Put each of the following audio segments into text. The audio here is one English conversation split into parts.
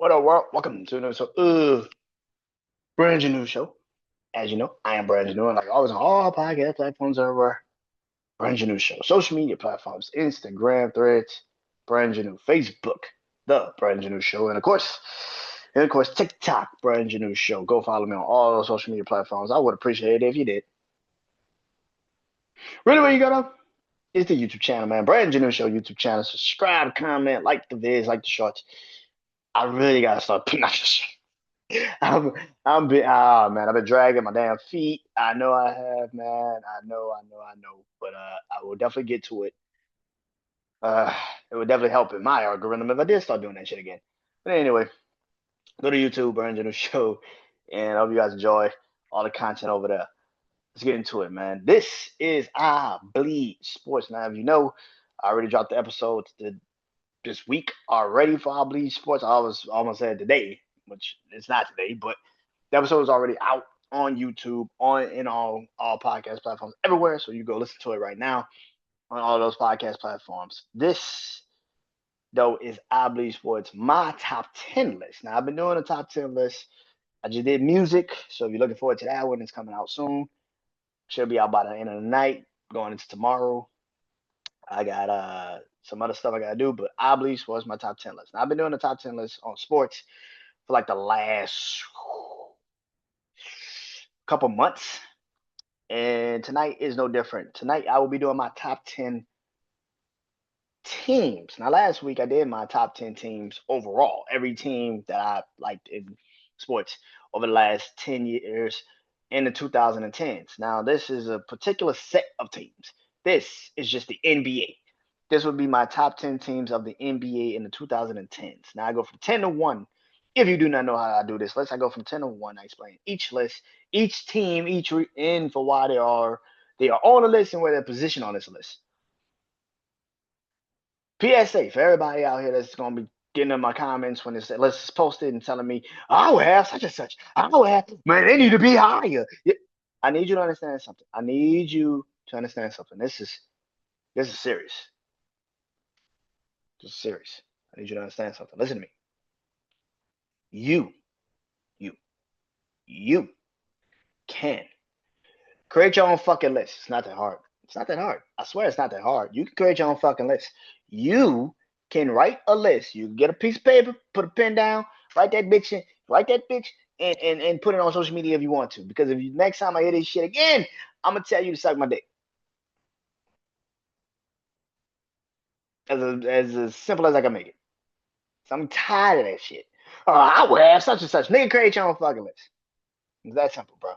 What up, world? Welcome to another brand new show. As you know, I am Brandon New, and like always on all podcast platforms everywhere. Brand new show. Social media platforms, Instagram, Threads, brand new Facebook, the brand new show, and of course, TikTok, brand new show. Go follow me on all those social media platforms. I would appreciate it if you did. Really, where you go though? It's the YouTube channel, man. Brand new show YouTube channel. Subscribe, comment, like the vids, like the shorts. I really gotta start putting out this. I'm, man, I've been dragging my damn feet. I know I have, man. I know. But I will definitely get to it. Uh, it would definitely help in my algorithm if I did start doing that shit again. But anyway, go to YouTube, BrandonJaneauShow, and I hope you guys enjoy all the content over there. Let's get into it, man. This is I Bleed Sports. Now, if you know, I already dropped the episode this week already for I Bleed Sports. I was almost said today, which it's not today, but the episode is already out on YouTube, on in all podcast platforms everywhere. So you go listen to it right now on all those podcast platforms. This though is I Bleed Sports, my top 10 list. Now I've been doing a top 10 list. I just did music, so if you're looking forward to that one, it's coming out soon. Should be out by the end of the night, going into tomorrow. I got some other stuff I gotta do, but I Bleed Sports my top 10 list. Now I've been doing the top 10 list on sports for like the last couple months. And tonight is no different. Tonight I will be doing my top 10 teams. Now last week I did my top 10 teams overall. Every team that I liked in sports over the last 10 years in the 2010s. Now this is a particular set of teams. This is just the NBA. This would be my top 10 teams of the NBA in the 2010s. Now I go from 10 to 1. If you do not know how I do this list, I go from 10 to 1. I explain each list, each team, each in for why they are on the list and where they're positioned on this list. PSA for everybody out here that's gonna be getting in my comments when it's let's post it and telling me I will have such and such. I will have man, they need to be higher. Yeah. I need you to understand something. I need you to understand something. This is serious. This is serious. I need you to understand something. Listen to me. You, you, you can create your own fucking list. It's not that hard. It's not that hard. I swear it's not that hard. You can create your own fucking list. You can write a list. You can get a piece of paper, put a pen down, write that bitch, and put it on social media if you want to. Because if you next time I hear this shit again, I'm gonna tell you to suck my dick. As simple as I can make it. So I'm tired of that shit. Oh, I will have such and such. Nigga, create your own fucking list. It's that simple, bro.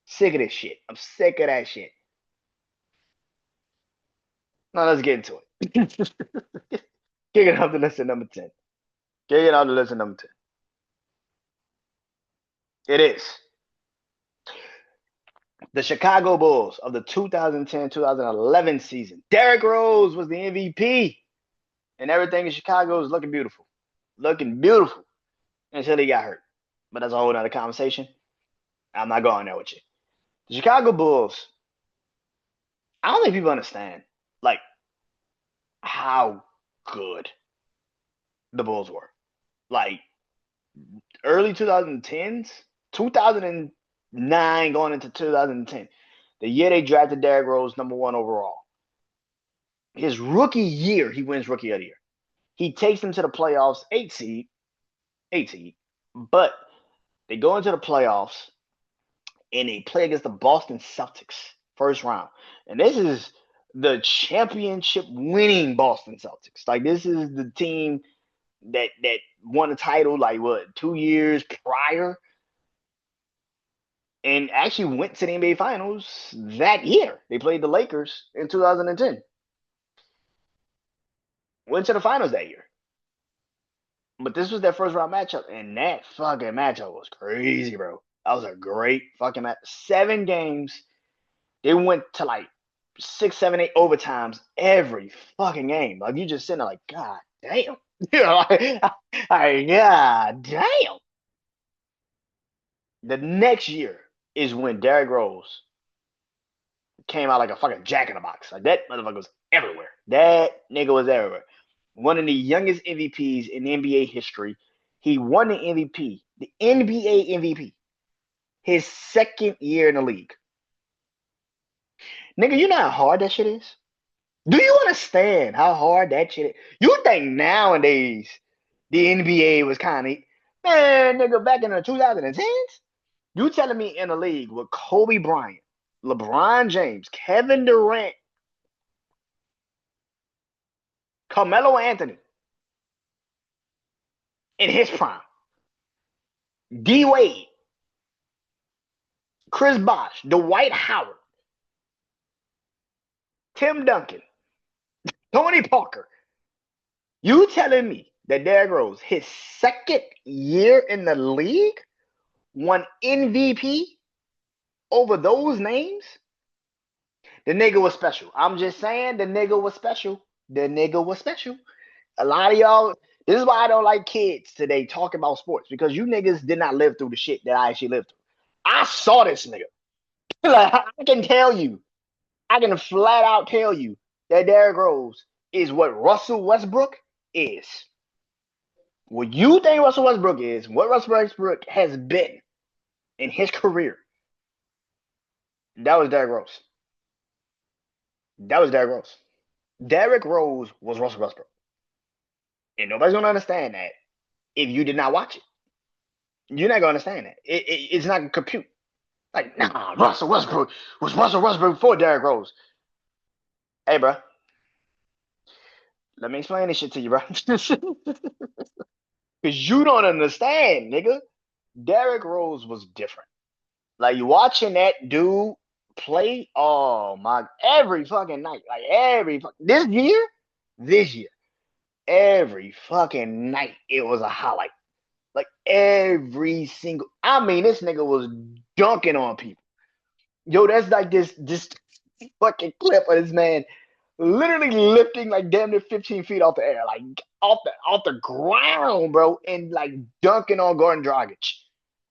Sick of this shit. I'm sick of that shit. Now let's get into it. Kicking off the list at number 10. Kicking off the list at number 10. It is the Chicago Bulls of the 2010-2011 season. Derrick Rose was the MVP, and everything in Chicago is looking beautiful. Looking beautiful until he got hurt. But that's a whole other conversation. I'm not going there with you. The Chicago Bulls, I don't think people understand like how good the Bulls were. Like early 2010s, 2009 going into 2010, the year they drafted Derrick Rose number 1 overall. His rookie year, he wins Rookie of the Year. He takes them to the playoffs, 8 seed, but they go into the playoffs and they play against the Boston Celtics first round. And this is the championship winning Boston Celtics. Like this is the team that won the title like what 2 years prior, and actually went to the NBA Finals that year. They played the Lakers in 2010. Went to the finals that year. But this was their first round matchup, and that fucking matchup was crazy, bro. That was a great fucking match. 7 games. They went to like 6, 7, 8 overtimes every fucking game. Like you just sitting there like, God damn. You know, God damn. The next year is when Derrick Rose came out like a fucking jack in the box. Like that motherfucker was everywhere. That nigga was everywhere. one of the youngest MVPs in NBA history. He won the MVP, the NBA MVP, his second year in the league. Nigga, you know how hard that shit is? Do you understand how hard that shit is? You think nowadays the NBA was kind of, man, nigga, back in the 2010s? You telling me in a league with Kobe Bryant, LeBron James, Kevin Durant, Carmelo Anthony in his prime, D Wade, Chris Bosh, Dwight Howard, Tim Duncan, Tony Parker. You telling me that Derrick Rose, his second year in the league, won MVP over those names? The nigga was special. I'm just saying the nigga was special. The nigga was special. A lot of y'all, this is why I don't like kids today talking about sports, because you niggas did not live through the shit that I actually lived through. I saw this nigga. Like, I can tell you, I can flat out tell you that Derrick Rose is what Russell Westbrook is. What you think Russell Westbrook is, what Russell Westbrook has been in his career, that was Derrick Rose. That was Derrick Rose. Derrick Rose was Russell Westbrook. And nobody's going to understand that if you did not watch it. You're not going to understand that. It's not going to compute. Like, nah, Russell Westbrook was Russell Westbrook before Derrick Rose. Hey, bro. Let me explain this shit to you, bro. Because you don't understand, nigga. Derrick Rose was different. Like, you watching that dude play, oh my, every fucking night. Like, this year, every fucking night, it was a highlight. Like, every single, I mean, this nigga was dunking on people. Yo, that's like this fucking clip of this man literally lifting like damn near 15 feet off the air, like off the ground, bro, and like dunking on Gordon Dragic.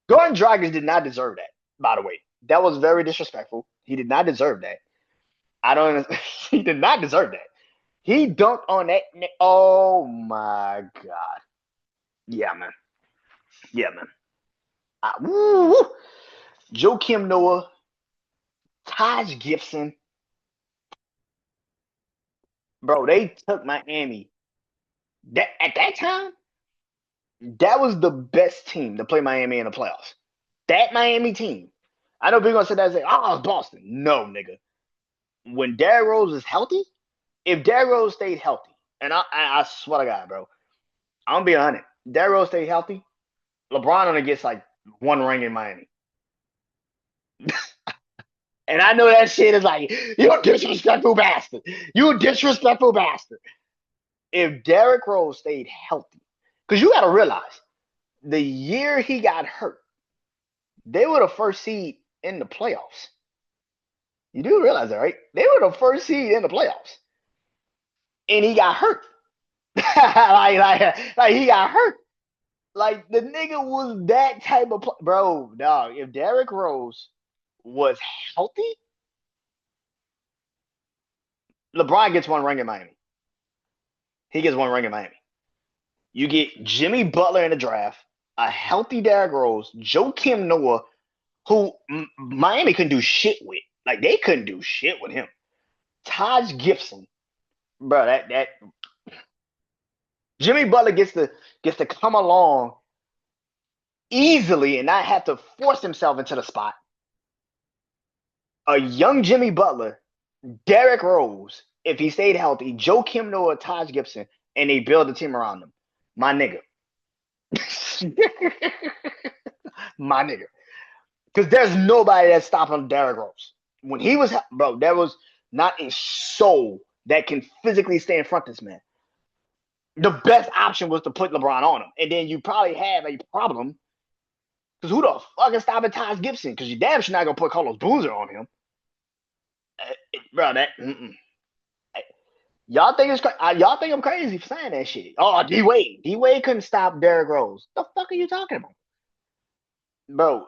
Gordon Dragic did not deserve that, by the way. That was very disrespectful. He did not deserve that. I don't. He did not deserve that. He dunked on that. Oh my god. Yeah, man. Yeah, man. Woo. Joakim Noah, Taj Gibson, bro. They took Miami. That at that time, that was the best team to play Miami in the playoffs. That Miami team. I know people gonna sit there and say, "Oh, it's Boston." No, nigga. When Derrick Rose is healthy, if Derrick Rose stayed healthy, and I swear to God, bro, I'm gonna be honest. Derrick Rose stayed healthy, LeBron only gets like one ring in Miami. And I know that shit is like, you a disrespectful bastard. You a disrespectful bastard. If Derrick Rose stayed healthy, because you got to realize, the year he got hurt, they were the first seed in the playoffs. You do realize that, right? They were the first seed in the playoffs. And he got hurt. like he got hurt. Like the nigga was that type of bro, dog. If Derrick Rose was healthy, LeBron gets one ring in Miami. He gets one ring in Miami. You get Jimmy Butler in the draft, a healthy Derrick Rose, Joakim Noah, who Miami couldn't do shit with. Like they couldn't do shit with him. Taj Gibson, bro, that Jimmy Butler gets to come along easily and not have to force himself into the spot. A young Jimmy Butler, Derrick Rose, if he stayed healthy, Joakim Noah, Taj Gibson, and they build a team around him. My nigga. My nigga. Because there's nobody that's stopping Derrick Rose. When he was, bro, there was not a soul that can physically stay in front of this man. The best option was to put LeBron on him. And then you probably have a problem. Because who the fuck is stopping Taj Gibson? Because you damn sure not going to put Carlos Boozer on him. Bro, that. Y'all think I'm crazy for saying that shit. Oh, D Wade couldn't stop Derrick Rose. The fuck are you talking about? Bro,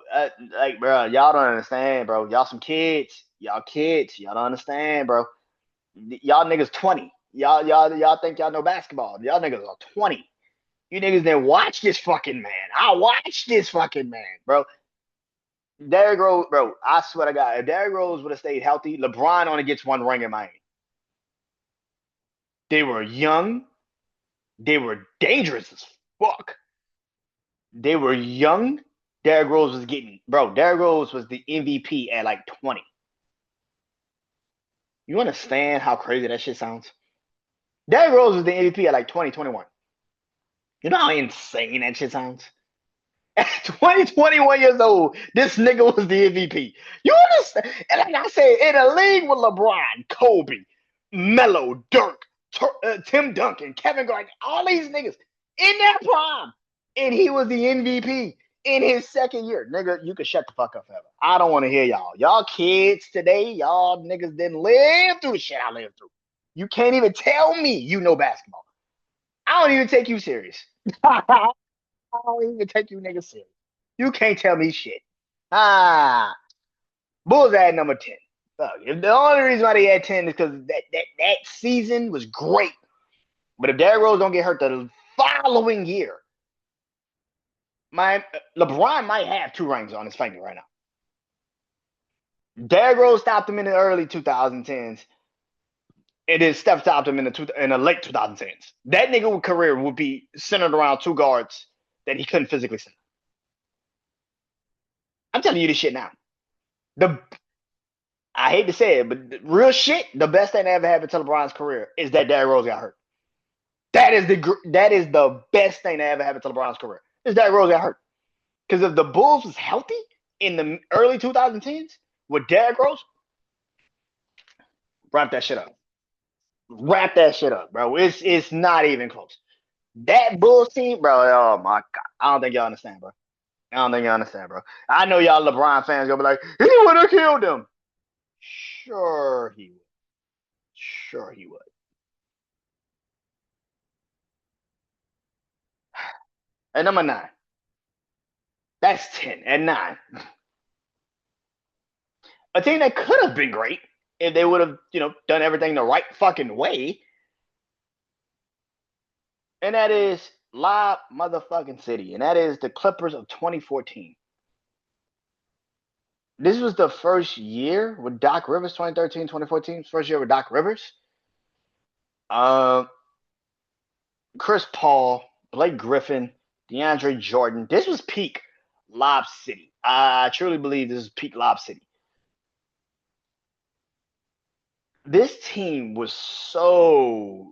bro, y'all don't understand, bro. Y'all some kids. Y'all kids. Y'all don't understand, bro. Y'all niggas 20. Y'all think y'all know basketball. Y'all niggas are 20. You niggas didn't watch this fucking man. I watched this fucking man, bro. Derrick Rose, bro, I swear to God, if Derrick Rose would have stayed healthy, LeBron only gets one ring in Miami. They were young. They were dangerous as fuck. They were young. Derrick Rose was getting, bro, Derrick Rose was the MVP at like 20. You understand how crazy that shit sounds? Derrick Rose was the MVP at like 20, 21. You know how insane that shit sounds? At 20, 21 years old, this nigga was the MVP. You understand? And like I said, in a league with LeBron, Kobe, Melo, Dirk, Tim Duncan, Kevin Garnett, all these niggas in their prime, and he was the MVP in his second year. Nigga, you can shut the fuck up forever. I don't want to hear y'all. Y'all kids today, y'all niggas didn't live through the shit I lived through. You can't even tell me you know basketball. I don't even take you serious. I don't even take you niggas serious. You can't tell me shit. Ah, Bulls had number 10. Look, if the only reason why they had 10 is because that season was great. But if Derrick Rose don't get hurt the following year, LeBron might have 2 rings on his finger right now. Derrick Rose stopped him in the early 2010s, and then Steph stopped him in the late 2010s. That nigga career would be centered around 2 guards that he couldn't physically center. I'm telling you this shit now. I hate to say it, but real shit, the best thing that ever happened to LeBron's career is that Derrick Rose got hurt. That is the best thing that ever happened to LeBron's career. Is Derrick Rose got hurt. Because if the Bulls was healthy in the early 2010s with Derrick Rose, wrap that shit up. Wrap that shit up, bro. It's not even close. That Bulls team, bro. Oh my god, I don't think y'all understand, bro. I don't think y'all understand, bro. I know y'all LeBron fans gonna be like, he would have killed him. Sure he would. Sure he would. At number 9. That's 10. At 9. A team that could have been great if they would have, done everything the right fucking way. And that is Lob motherfucking City. And that is the Clippers of 2014. This was the first year with Doc Rivers, 2013, 2014. First year with Doc Rivers. Chris Paul, Blake Griffin, DeAndre Jordan. This was peak Lob City. I truly believe this is peak Lob City. This team was so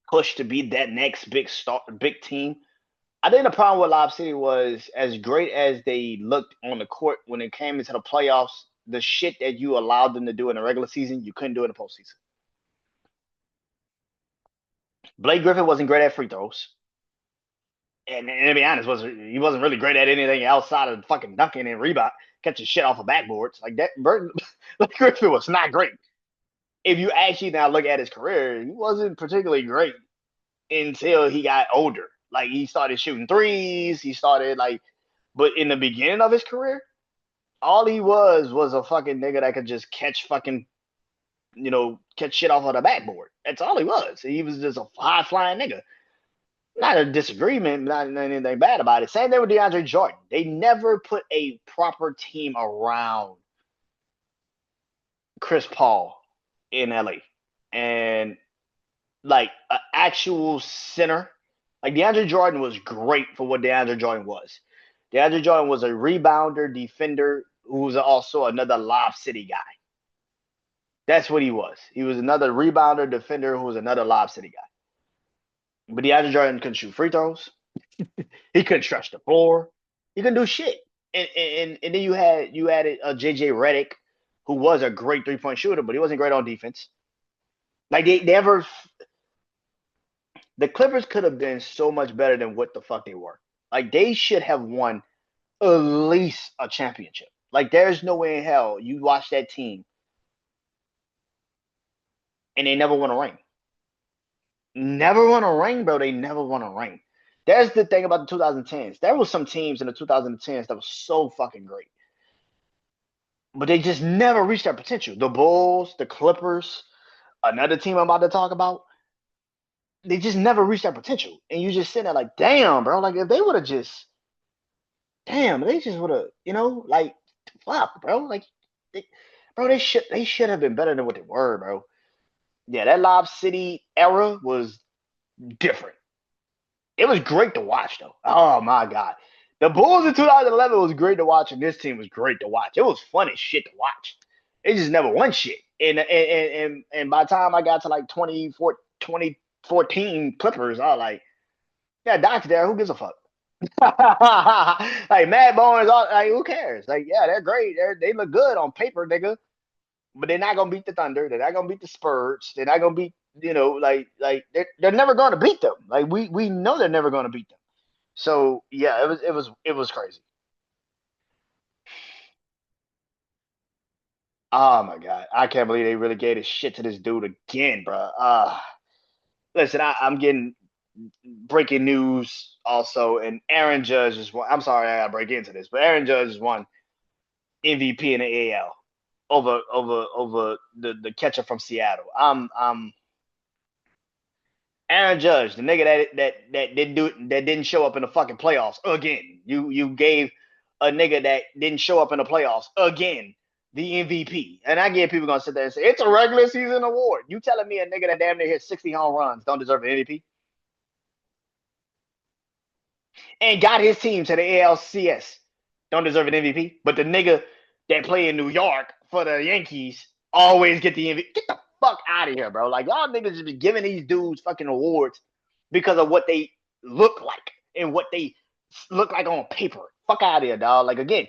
pushed to be that next big team. I think the problem with Lob City was as great as they looked on the court when it came into the playoffs, the shit that you allowed them to do in the regular season, you couldn't do in the postseason. Blake Griffin wasn't great at free throws. And to be honest, he wasn't really great at anything outside of fucking dunking and rebound, catching shit off of backboards. Like that, Blake Griffin was not great. If you actually now look at his career, he wasn't particularly great until he got older. Like he started shooting threes. He started but in the beginning of his career, all he was a fucking nigga that could just catch shit off of the backboard. That's all he was. He was just a high flying nigga. Not a disagreement, not anything bad about it. Same thing with DeAndre Jordan. They never put a proper team around Chris Paul in LA. And like an actual center. Like DeAndre Jordan was great for what DeAndre Jordan was. DeAndre Jordan was a rebounder, defender, who was also another Lob City guy. That's what he was. He was another rebounder, defender, who was another Lob City guy. But DeAndre Jordan couldn't shoot free throws. He couldn't stretch the floor. He couldn't do shit. And then you added a JJ Redick, who was a great 3-point shooter, but he wasn't great on defense. Like they never. The Clippers could have been so much better than what the fuck they were. Like they should have won at least a championship. Like there's no way in hell you watch that team and they never won a ring. Never won a ring, bro. They never won a ring. That's the thing about the 2010s. There was some teams in the 2010s that was so fucking great. but they just never reached their potential. The Bulls, the Clippers, another team I'm about to talk about, they just never reached their potential. And you just sitting there like, damn, bro. Like if they would have just, damn, they just would have, like, fuck, bro. Like, they, bro, they should have been better than what they were, bro. Yeah, that Lob City era was different. It was great to watch, though. Oh my god, the Bulls in 2011 was great to watch, and this team was great to watch. It was fun as shit to watch. They just never won shit. And by the time I got to like 2014 Clippers, I was like, yeah, Doc's there. Who gives a fuck? Like Mad Bones, like who cares? Like, yeah, they're great. They look good on paper, nigga. But they're not gonna beat the Thunder. They're not gonna beat the Spurs. They're not gonna beat, like they're never gonna beat them. Like we know they're never gonna beat them. So yeah, it was crazy. Oh my god, I can't believe they really gave this shit to this dude again, bro. Listen, I'm getting breaking news also, and Aaron Judge is one. I'm sorry, I gotta break into this, but Aaron Judge is one MVP in the AL over the catcher from Seattle. I'm Aaron Judge, the nigga that didn't show up in the fucking playoffs again. You gave a nigga that didn't show up in the playoffs again the MVP. And I get people gonna sit there and say it's a regular season award. You telling me a nigga that damn near hit 60 home runs don't deserve an MVP? And got his team to the ALCS don't deserve an MVP. But the nigga that play in New York for the Yankees always get the MVP. Get the fuck out of here, bro. Like y'all niggas just be giving these dudes fucking awards because of what they look like and what they look like on paper. Fuck out of here, dog. Like again,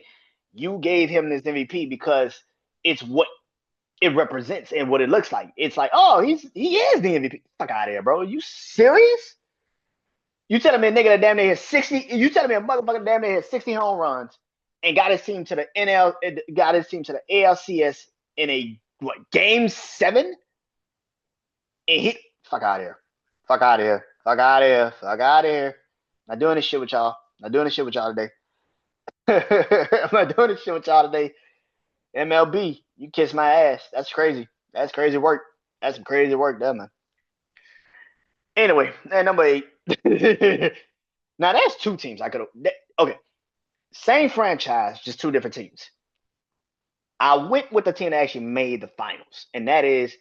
you gave him this MVP because it's what it represents and what it looks like. It's like, oh, he is the MVP. Fuck out of here, bro. Are you serious? You telling me a nigga that damn near hit 60? You telling me a motherfucker damn near hit 60 home runs and got his team to the got his team to the ALCS in a what game 7? And he fuck out of here, fuck out of here, fuck out of here, fuck out of here. Not doing this shit with y'all. Not doing this shit with y'all today. I'm not doing this shit with y'all today. MLB, you kiss my ass. That's crazy. That's crazy work. That's some crazy work, there, man. Anyway, and number 8. Now that's two teams I could have. Okay, same franchise, just two different teams. I went with the team that actually made the finals, and that is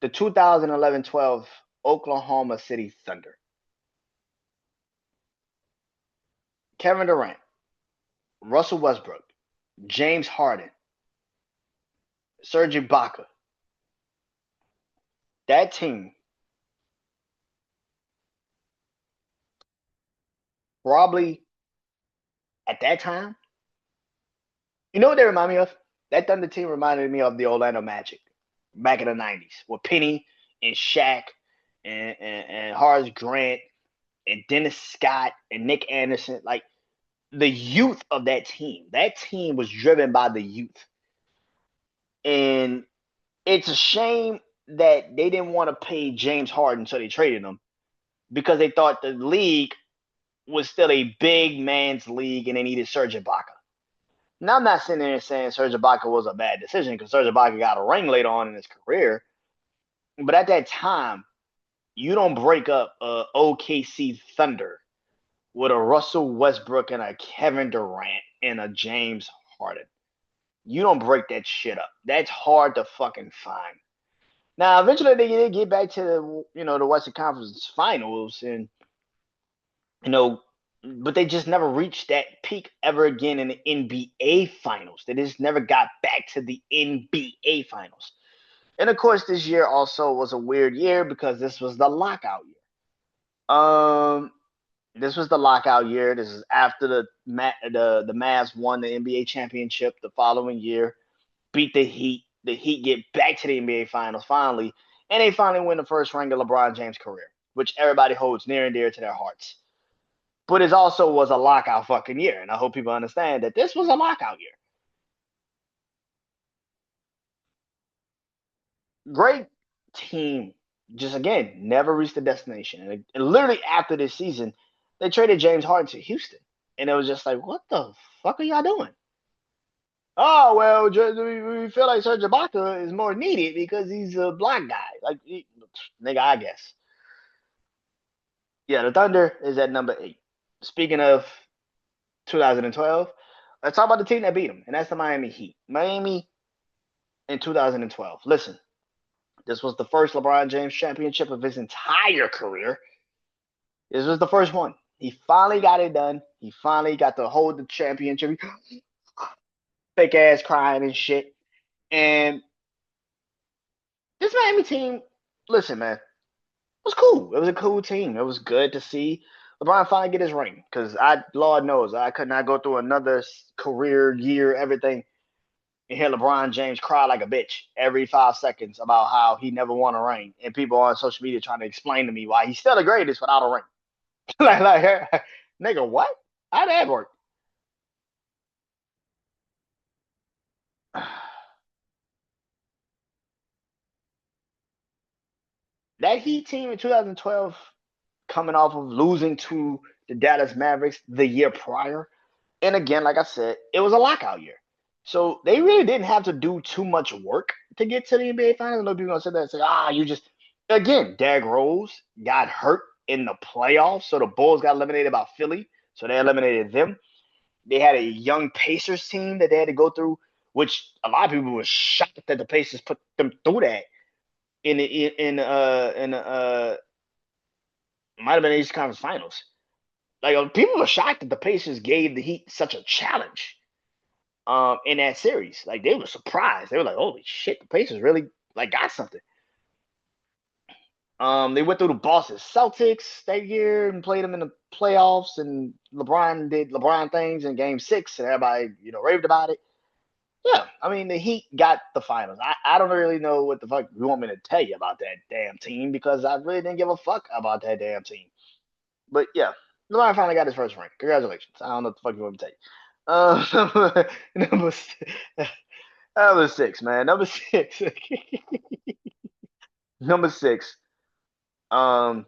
the 2011-12 Oklahoma City Thunder. Kevin Durant, Russell Westbrook, James Harden, Serge Ibaka. That team probably at that time, you know what they remind me of? That Thunder team reminded me of the Orlando Magic back in the 90s with Penny and Shaq and Horace Grant and Dennis Scott and Nick Anderson. Like the youth of that team. That team was driven by the youth. And it's a shame that they didn't want to pay James Harden, so they traded him because they thought the league was still a big man's league and they needed Serge Ibaka. Now, I'm not sitting there saying Serge Ibaka was a bad decision because Serge Ibaka got a ring later on in his career. But at that time, you don't break up a OKC Thunder with a Russell Westbrook and a Kevin Durant and a James Harden. You don't break that shit up. That's hard to fucking find. Now, eventually they did get back to the Western Conference Finals, and you know, but they just never reached that peak ever again in the NBA Finals. They just never got back to the NBA Finals. And of course, this year also was a weird year because this was the lockout year. This was the lockout year. This is after the Mavs won the NBA championship the following year, beat the Heat. The Heat get back to the NBA Finals finally, and they finally win the first ring of LeBron James' career, which everybody holds near and dear to their hearts. But it also was a lockout fucking year, and I hope people understand that this was a lockout year. Great team, just again never reached the destination, and literally after this season, they traded James Harden to Houston, and it was just like, what the fuck are y'all doing? Oh well, we feel like Serge Ibaka is more needed because he's a black guy. Like, nigga, I guess. Yeah, the Thunder is at number 8. Speaking of 2012, let's talk about the team that beat them, and that's the Miami Heat. Miami in 2012. Listen, this was the first LeBron James championship of his entire career. This was the first one. He finally got it done. He finally got to hold the championship. Fake ass crying and shit. And this Miami team, listen, man, it was cool. It was a cool team. It was good to see LeBron finally get his ring. Because Lord knows, I could not go through another career year, everything, and hear LeBron James cry like a bitch every 5 seconds about how he never won a ring. And people on social media trying to explain to me why he's still the greatest without a ring. Nigga, what? How'd that work? That Heat team in 2012, coming off of losing to the Dallas Mavericks the year prior, and again, like I said, it was a lockout year. So they really didn't have to do too much work to get to the NBA Finals. I know people gonna sit there and say, you just again, Derrick Rose got hurt in the playoffs, so the Bulls got eliminated by Philly, so they eliminated them. They had a young Pacers team that they had to go through, which a lot of people were shocked that the Pacers put them through that in might have been East Conference Finals. Like, people were shocked that the Pacers gave the Heat such a challenge in that series. Like, they were surprised. They were like, "Holy shit, the Pacers really like got something." They went through the Boston Celtics that year and played them in the playoffs, and LeBron did LeBron things in Game 6, and everybody raved about it. Yeah, I mean, the Heat got the finals. I don't really know what the fuck you want me to tell you about that damn team because I really didn't give a fuck about that damn team. But yeah, LeBron finally got his first ring. Congratulations. I don't know what the fuck you want me to tell you. Number, number 6, man. Number 6. Number 6 um,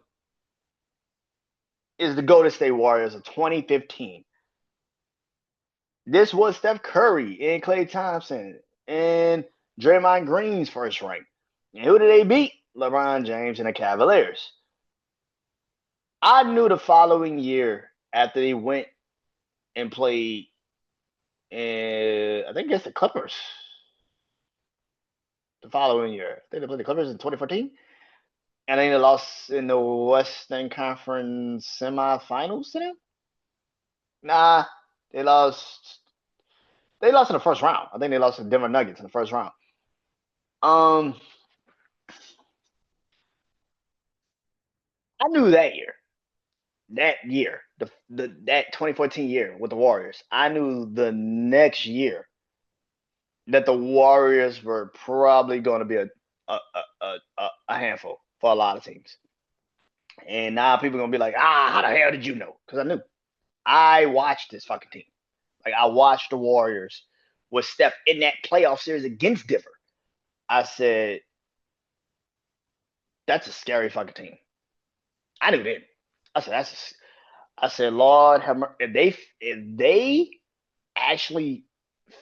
is the Golden State Warriors of 2015. This was Steph Curry and Klay Thompson and Draymond Green's first ring. And who did they beat? LeBron James and the Cavaliers. I knew the following year after they went and played, I think it's the Clippers. The following year, I think they played the Clippers in 2014, and then they lost in the Western Conference semifinals to them. Nah, they lost. They lost in the first round. I think they lost to Denver Nuggets in the first round. Um, I knew that year, that 2014 year with the Warriors. I knew the next year that the Warriors were probably going to be a handful for a lot of teams. And now people are gonna be like, how the hell did you know? Because I knew. I watched this fucking team. Like, I watched the Warriors with Steph in that playoff series against Denver. I said, that's a scary fucking team. I knew that. I said, I said, Lord, if they actually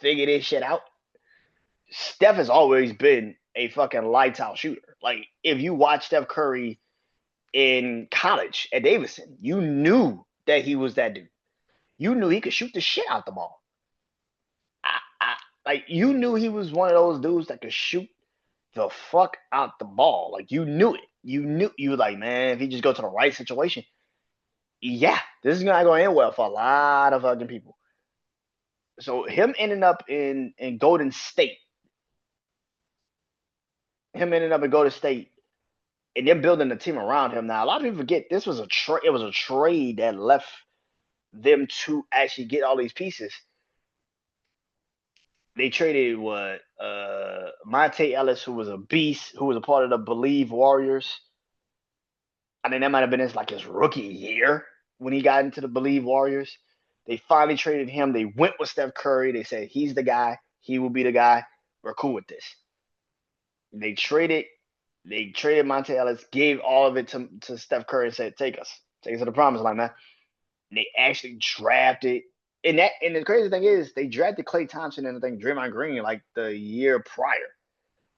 figure this shit out, Steph has always been a fucking lights out shooter. Like, if you watch Steph Curry in college at Davidson, you knew that he was that dude. You knew he could shoot the shit out the ball. I like, you knew he was one of those dudes that could shoot the fuck out the ball. Like, you knew it. You were like, man, if he just go to the right situation, yeah, this is not going to end well for a lot of fucking people. So him ending up in Golden State, him ending up in Golden State, and then building a team around him. Now, a lot of people forget this was a trade. It was a trade that left them to actually get all these pieces. They traded what Monte Ellis, who was a beast, who was a part of the Believe Warriors. I think that might have been his rookie year when he got into the Believe Warriors. They finally traded him. They went with Steph Curry. They said he's the guy. He will be the guy. We're cool with this. They traded. They traded Monte Ellis, gave all of it to Steph Curry, and said, "Take us to the promised land, man." And they actually drafted. and the crazy thing is they drafted Klay Thompson and I think Draymond Green like the year prior.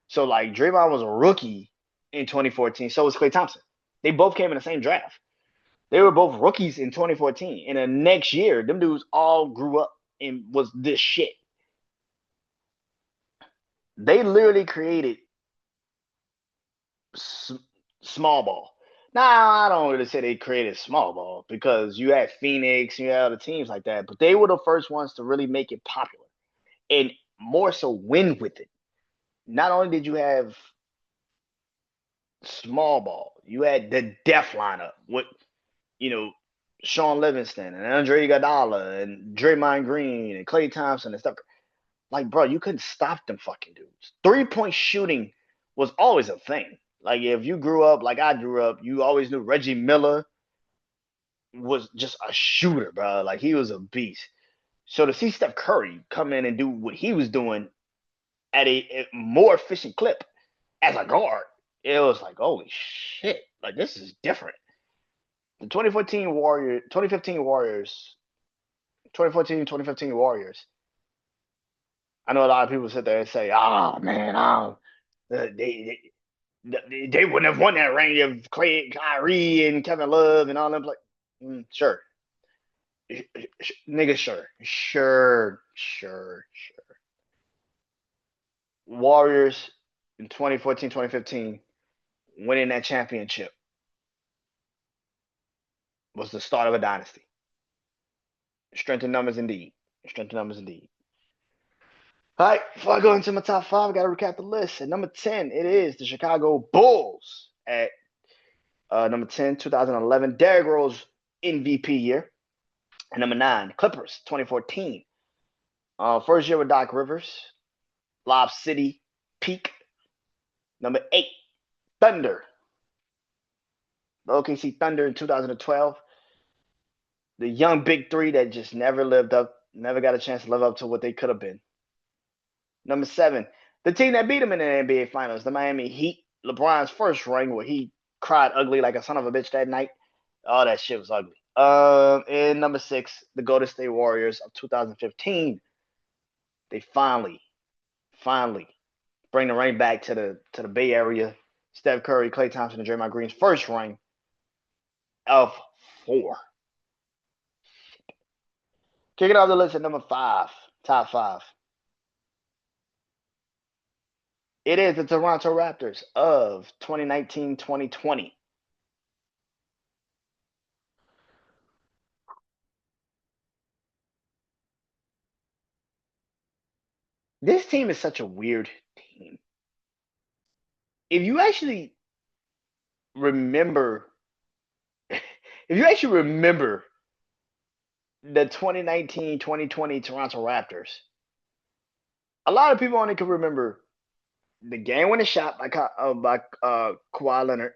So like Draymond was a rookie in 2014. So was Klay Thompson. They both came in the same draft. They were both rookies in 2014. And the next year, them dudes all grew up and was this shit. They literally created s- small ball. Now, I don't really say they created small ball because you had Phoenix, you had other teams like that, but they were the first ones to really make it popular and more so win with it. Not only did you have small ball, you had the death lineup with, you know, Sean Livingston and Andre Iguodala and Draymond Green and Klay Thompson and stuff. Like, bro, you couldn't stop them fucking dudes. 3-point shooting was always a thing. Like, if you grew up like I grew up, you always knew Reggie Miller was just a shooter, bro. Like, he was a beast. So to see Steph Curry come in and do what he was doing at a more efficient clip as a guard, it was like, holy shit. Like, this is different. The 2015 Warriors, 2015 Warriors. I know a lot of people sit there and say, "Ah, oh, man, they wouldn't have won that ring if Clay, Kyrie, and Kevin Love and all them." Like, sure, nigga, sure. Warriors in 2014, 2015, winning that championship was the start of a dynasty. Strength in numbers, indeed. Strength in numbers, indeed. All right, before I go into my top five, I got to recap the list. At number 10, it is the Chicago Bulls. At number 10, 2011, Derrick Rose MVP year. And number 9, Clippers, 2014. First year with Doc Rivers. Lob City, peak. Number 8, Thunder. The OKC Thunder in 2012. The young big three that just never never got a chance to live up to what they could have been. Number 7, the team that beat them in the NBA Finals, the Miami Heat. LeBron's first ring where he cried ugly like a son of a bitch that night. Oh, that shit was ugly. And number 6, the Golden State Warriors of 2015. They finally bring the ring back to the Bay Area. Steph Curry, Klay Thompson, and Draymond Green's first ring of 4. Kicking off the list at number 5, top 5. It is the Toronto Raptors of 2019-2020. This team is such a weird team. If you actually remember, if you actually remember the 2019-2020 Toronto Raptors, a lot of people only can remember the game-winning shot by Kawhi Leonard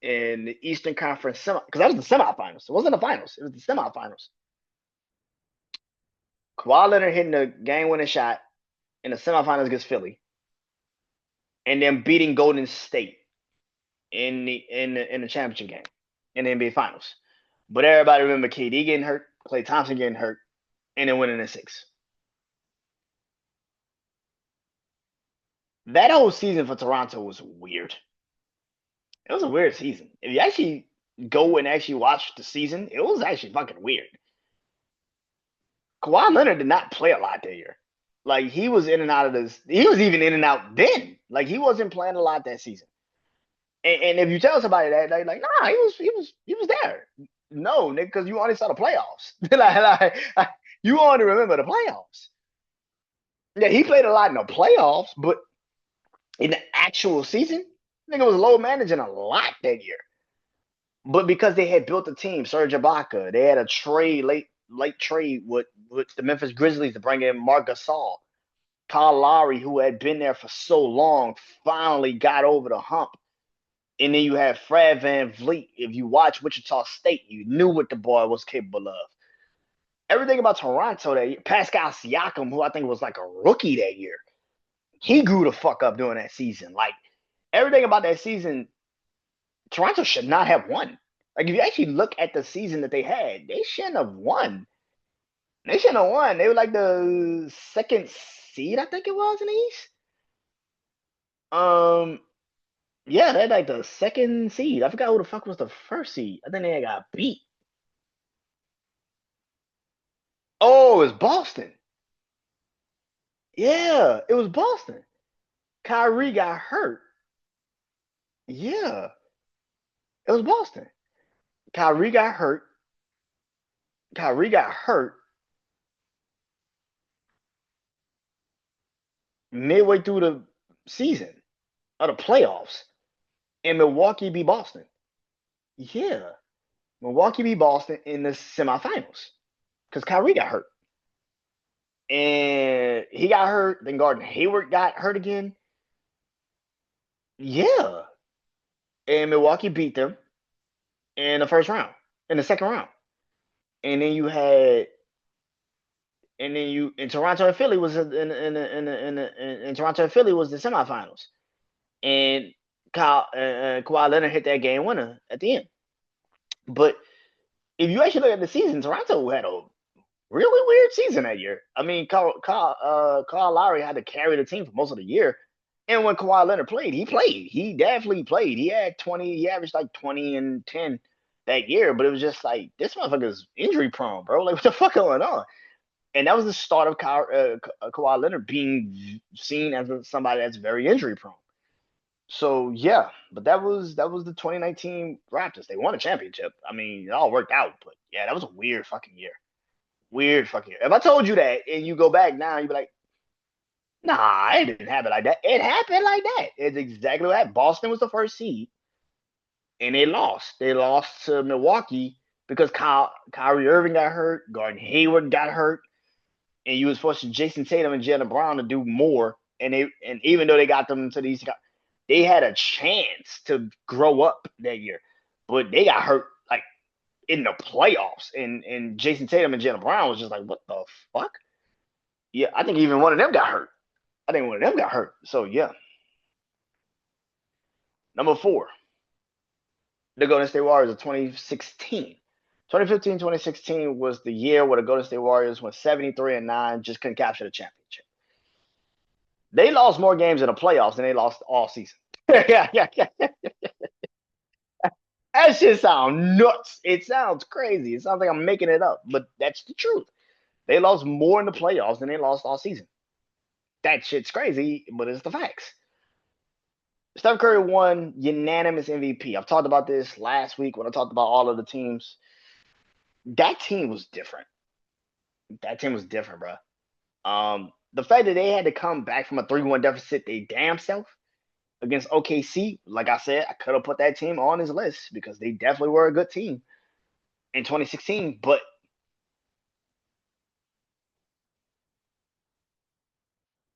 in the Eastern Conference semi, because that was the semifinals. It wasn't the finals. It was the semifinals. Kawhi Leonard hitting the game-winning shot in the semifinals against Philly, and then beating Golden State in the championship game in the NBA Finals. But everybody remember KD getting hurt, Klay Thompson getting hurt, and then winning in 6. That whole season for Toronto was weird. It was a weird season. If you actually go and actually watch the season, it was actually fucking weird. Kawhi Leonard did not play a lot that year. Like he was in and out of this. He was even in and out then. Like he wasn't playing a lot that season. And if you tell somebody that, they're like, nah, he was there. No, nigga, because you only saw the playoffs. like, you only remember the playoffs. Yeah, he played a lot in the playoffs, but in the actual season, nigga was low managing a lot that year. But because they had built a team, Serge Ibaka, they had a late trade with the Memphis Grizzlies to bring in Marc Gasol. Kyle Lowry, who had been there for so long, finally got over the hump. And then you have Fred VanVleet. If you watch Wichita State, you knew what the boy was capable of. Everything about Toronto that year, Pascal Siakam, who I think was like a rookie that year, he grew the fuck up during that season. Like everything about that season, Toronto should not have won. Like if you actually look at the season that they had, they shouldn't have won. They shouldn't have won. They were like the second seed, I think it was in the East. Um, yeah, they're like the second seed. I forgot who the fuck was the first seed. I think they got beat. Oh, it was Boston. Yeah, it was Boston. Kyrie got hurt. Yeah, it was Boston. Kyrie got hurt. Kyrie got hurt midway through the season of the playoffs, and Milwaukee beat Boston. Yeah, Milwaukee beat Boston in the semifinals because Kyrie got hurt. And he got hurt. Then Gordon Hayward got hurt again. Yeah, and Milwaukee beat them in the first round, in the second round. And then you had, and then you in Toronto and Philly was in Toronto and Philly was the semifinals, and Kawhi Leonard hit that game winner at the end. But if you actually look at the season, Toronto had a really weird season that year. I mean, Kyle Lowry had to carry the team for most of the year. And when Kawhi Leonard played, he played. He definitely played. He had 20, he averaged like 20 and 10 that year, but it was just like, this motherfucker's injury prone, bro. Like, what the fuck going on? And that was the start of Kawhi Leonard being seen as somebody that's very injury prone. So yeah, but that was the 2019 Raptors. They won a championship. I mean, it all worked out, but yeah, that was a weird fucking year. Weird fucking year. If I told you that and you go back now, you'd be like, nah, it didn't happen like that. It happened like that. It's exactly what happened. Boston was the first seed, and they lost. They lost to Milwaukee because Kyrie Irving got hurt, Gordon Hayward got hurt, and you was forcing Jason Tatum and Jaylen Brown to do more. And even though they got them to these, they had a chance to grow up that year, but they got hurt like in the playoffs. And Jason Tatum and Jaylen Brown was just like, what the fuck? Yeah, I think even one of them got hurt. I think one of them got hurt. So yeah. Number four, the Golden State Warriors of 2016. 2015, 2016 was the year where the Golden State Warriors went 73-9, just couldn't capture the championship. They lost more games in the playoffs than they lost all season. Yeah, yeah, yeah. That shit sounds nuts. It sounds crazy. It sounds like I'm making it up, but that's the truth. They lost more in the playoffs than they lost all season. That shit's crazy, but it's the facts. Steph Curry won unanimous MVP. I've talked about this last week when I talked about all of the teams. That team was different. That team was different, bro. The fact that they had to come back from a 3-1 deficit, they damn self against OKC. Like I said, I could have put that team on his list because they definitely were a good team in 2016. But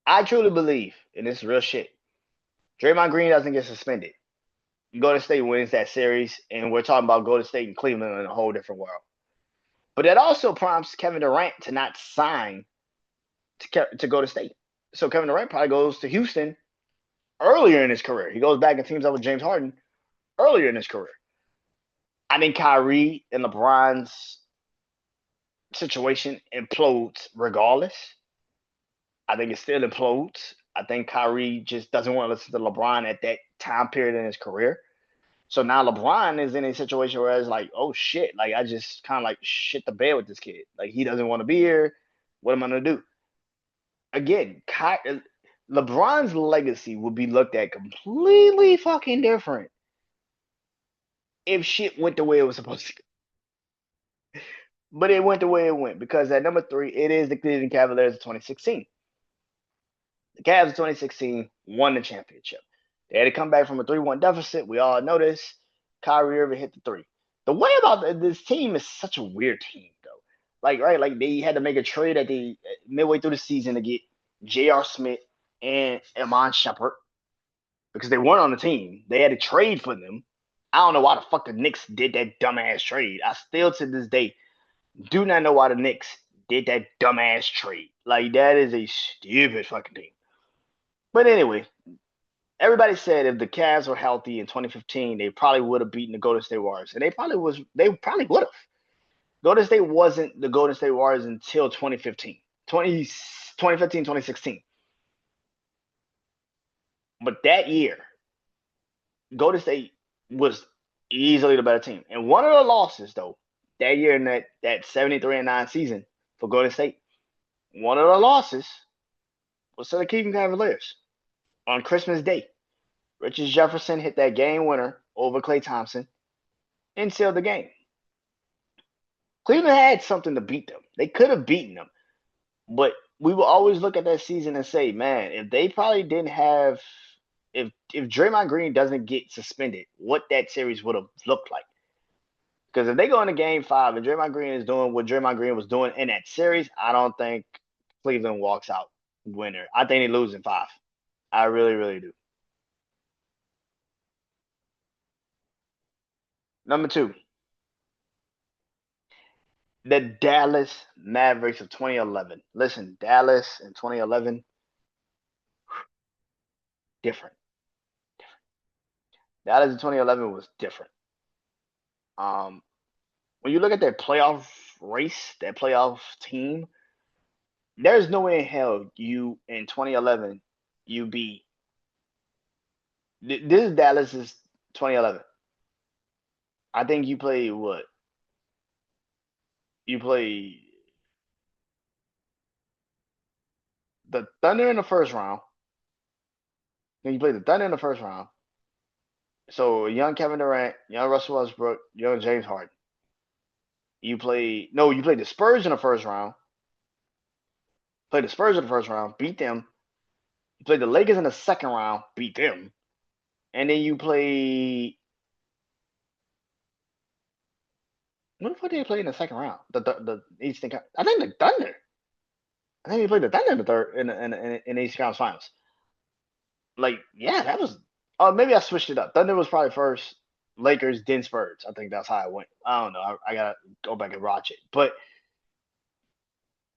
I truly believe, and this is real shit, Draymond Green doesn't get suspended. Golden State wins that series, and we're talking about Golden State and Cleveland in a whole different world. But that also prompts Kevin Durant to not sign to go to State. So Kevin Durant probably goes to Houston earlier in his career. He goes back and teams up with James Harden earlier in his career. I think Kyrie and LeBron's situation implodes regardless. I think it still implodes. I think Kyrie just doesn't want to listen to LeBron at that time period in his career. So now LeBron is in a situation where it's like, oh shit, like I just kind of like shit the bed with this kid. Like he doesn't want to be here. What am I gonna do? Again, LeBron's legacy would be looked at completely fucking different if shit went the way it was supposed to. But it went the way it went because at number three, it is the Cleveland Cavaliers of 2016. The Cavs of 2016 won the championship. They had to come back from a 3-1 deficit. We all know this. Kyrie Irving hit the three. The way about this team is such a weird team, though. Like, right, like they had to make a trade at the midway through the season to get J.R. Smith and Iman Shumpert because they weren't on the team. They had to trade for them. I don't know why the fuck the Knicks did that dumbass trade. I still to this day do not know why the Knicks did that dumbass trade. Like that is a stupid fucking team. But anyway, everybody said if the Cavs were healthy in 2015, they probably would have beaten the Golden State Warriors, and they probably would have. Golden State wasn't the Golden State Warriors until 2015. 2015, 2016. But that year, Golden State was easily the better team. And one of the losses, though, that year in that 73-9 season for Golden State, one of the losses was to the Cleveland Cavaliers on Christmas Day. Richard Jefferson hit that game winner over Klay Thompson and sealed the game. Cleveland had something to beat them. They could have beaten them. But we will always look at that season and say, man, if they probably didn't have if Draymond Green doesn't get suspended, what that series would have looked like. Because if they go into game 5 and Draymond Green is doing what Draymond Green was doing in that series, I don't think Cleveland walks out winner. I think they lose in 5. I really, really do. Number 2, the Dallas Mavericks of 2011. Listen, Dallas in 2011, different. Dallas in 2011 was different. Um, when you look at their playoff race, their playoff team, there's no way in hell you in 2011 you beat. This is Dallas's 2011. I think you play what? You play the Thunder in the first round. Then you play the Thunder in the first round. So young Kevin Durant, young Russell Westbrook, young James Harden. You play the Spurs in the first round. Play the Spurs in the first round, beat them. You play the Lakers in the second round, beat them. And then you play. What the fuck did they play in the second round? The Eastern. I think the Thunder. I think they played the Thunder in the third in the Eastern Conference Finals. Like, yeah, that was. Oh, maybe I switched it up. Thunder was probably first. Lakers, then Spurs. I think that's how it went. I don't know. I gotta go back and watch it. But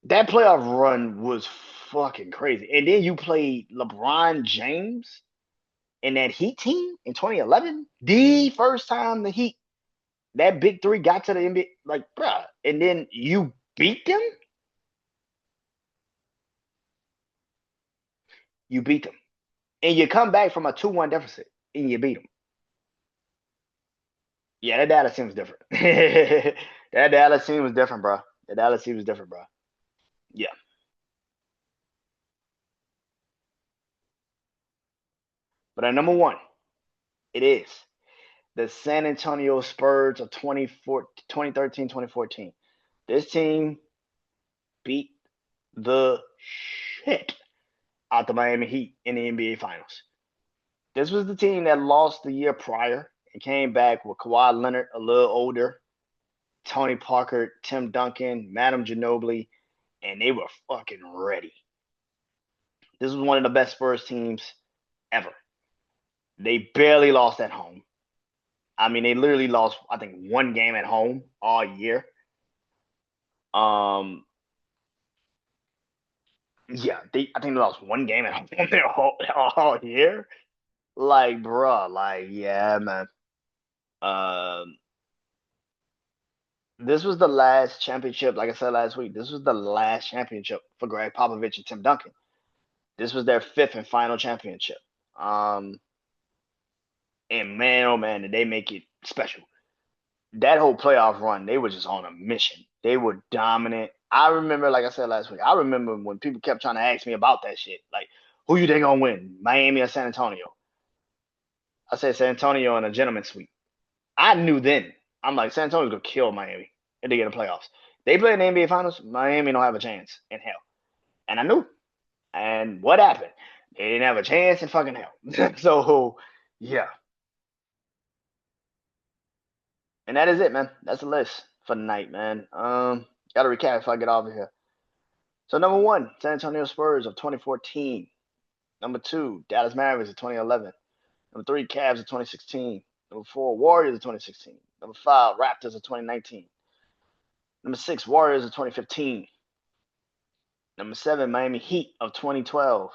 that playoff run was fucking crazy. And then you played LeBron James in that Heat team in 2011. The first time the Heat, that big three got to the NBA, like, bruh. And then you beat them. You beat them. And you come back from a 2-1 deficit and you beat them. Yeah, that Dallas team was different. That Dallas team was different, bro. That Dallas team was different, bro. Yeah. But at number 1, it is the San Antonio Spurs of 2013, 2014. This team beat the shit out the Miami Heat in the NBA Finals. This was the team that lost the year prior and came back with Kawhi Leonard a little older, Tony Parker, Tim Duncan, Madam Ginobili, and they were fucking ready. This was one of the best Spurs teams ever. They barely lost at home. I mean, they literally lost, I think, 1 game at home all year. Um, yeah, I think they lost 1 game at home all year. Like, bruh, like, yeah, man. Um, this was the last championship, like I said last week. This was the last championship for Greg Popovich and Tim Duncan. This was their 5th and final championship. Um, and man, oh man, did they make it special. That whole playoff run, they were just on a mission. They were dominant. I remember, like I said last week, I remember when people kept trying to ask me about that shit. Like, who you think gonna win, Miami or San Antonio? I said San Antonio in a gentleman's sweep. I knew then. I'm like, San Antonio's gonna kill Miami if they get in the playoffs. They play in the NBA Finals, Miami don't have a chance in hell. And I knew. And what happened? They didn't have a chance in fucking hell. So, yeah. And that is it, man. That's the list for the night, man. Gotta recap if I get off of here. So number 1, San Antonio Spurs of 2014. Number 2, Dallas Mavericks of 2011. Number 3, Cavs of 2016. Number 4, Warriors of 2016. Number 5, Raptors of 2019. Number 6, Warriors of 2015. Number 7, Miami Heat of 2012.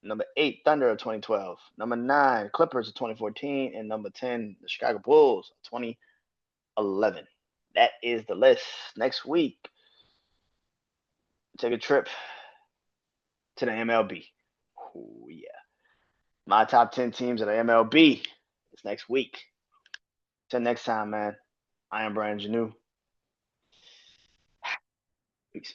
Number 8, Thunder of 2012. Number 9, Clippers of 2014. And number 10, the Chicago Bulls of 2011. that is the list. Next week, take a trip to the MLB. Oh, yeah. My top 10 teams of the MLB is next week. Till next time, man. I am Brandon Janeau. Peace.